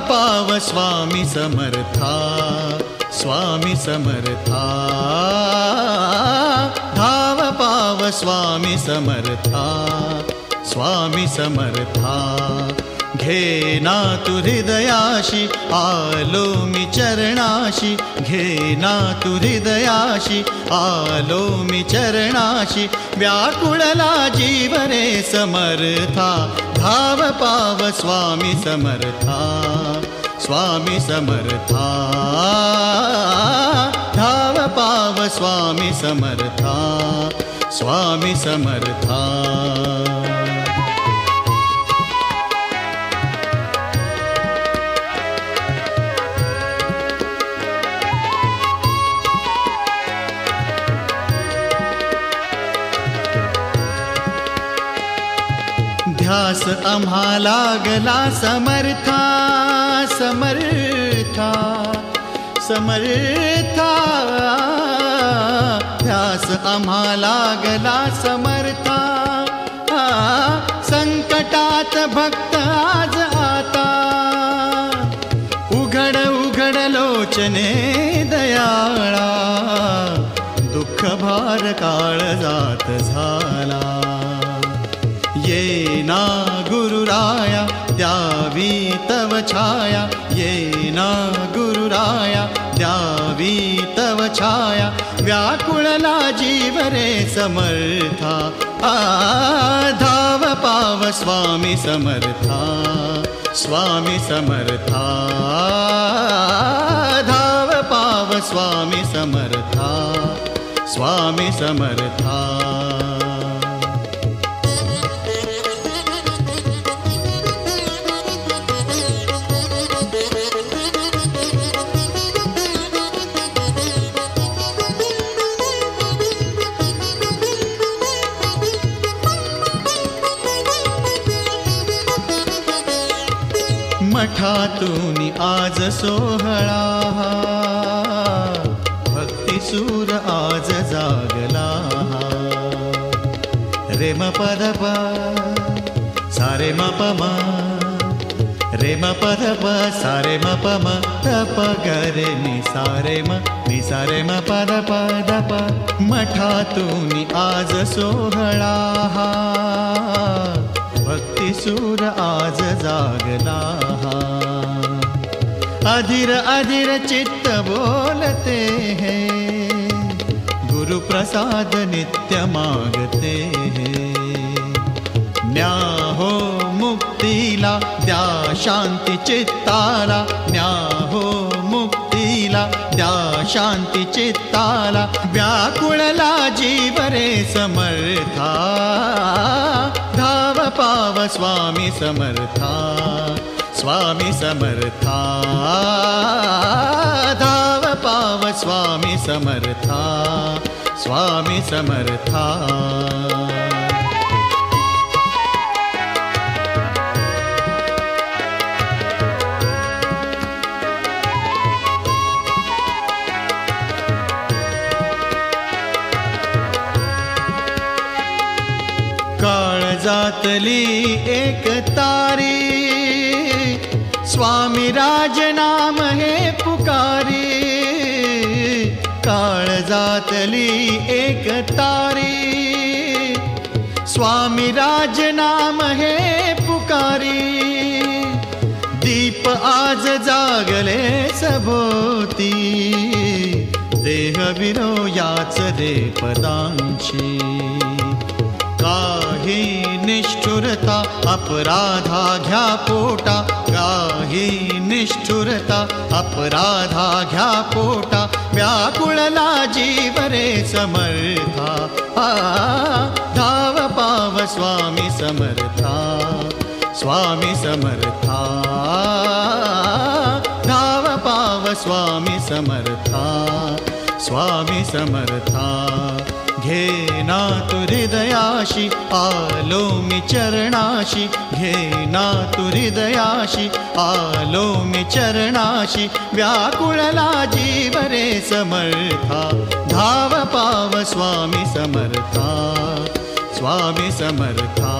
पाव स्वामी समर्था, स्वामी समर्था। धाव पाव स्वामी समर्था, स्वामी समर्था। घेना तू हृदयाशी आलो मी चरणाशी, घेना तू हृदयाशी आलो मी चरणाशी। व्याकुळला जीव रे समर्था, धाव पाव स्वामी समर्था, स्वामी समर्था। धाव पाव स्वामी समर्था, स्वामी समर्था। ध्यास आम्हा लागला समर्था, समर्था, समर्था। ध्यास आम्हा लागला समर्था, संकटात भक्त आज आता। उघड उघड लोचने दयाळा, दुःख भार काळजात झाला। येना गुरुराया द्यावी तव छाया, येना गुरुराया द्यावी तव छाया। व्याकुळला जीव रे समर्था, धाव पाव स्वामी समर्था, स्वामी समर्था। धाव पाव स्वामी समर्था, स्वामी समर्था। मठातून आज सोहळा, भक्तिसूर आज जागला। रे म पद प सारे म प म, रे म पद प सारे म प म, द प ग रे नि सारे म, नि सारे म पद प द प। मठातून आज सोहळा, भक्तिसूर आज जागला। अधीर अधीर चित्त बोलते हैं, गुरु प्रसाद नित्य मांगते हैं। न्या हो मुक्तीला द्या शांती चित्ताला, न्या हो मुक्तीला द्या शांती चित्ताला। व्याकुळला जीव रे समर्था, धाव पाव स्वामी समर्था, स्वामी समर्था। धाव पाव स्वामी समर्था, स्वामी समर्था। काळजातली एक तारी, स्वामी राज नाम हे पुकारी। काळजातली एक तारी, स्वामी राज नाम हे पुकारी। दीप आज जागले सभोवती, देह विरो याच रे पदांची। काही निष्ठुरता अपराधा घ्या पोटा, काही निष्ठुरता अपराधा घ्या पोटा। व्याकुळला जीव रे समर्था, धाव पाव स्वामी समर्था, स्वामी समर्था। धाव पाव स्वामी समर्था, स्वामी समर्था। घेना तू हृदयाशी आलो मी चरणाशी, घेना तू हृदयाशी आलो मी चरणाशी। व्याकुळला जीव रे समर्था, धाव पाव स्वामी समर्था, स्वामी समर्था।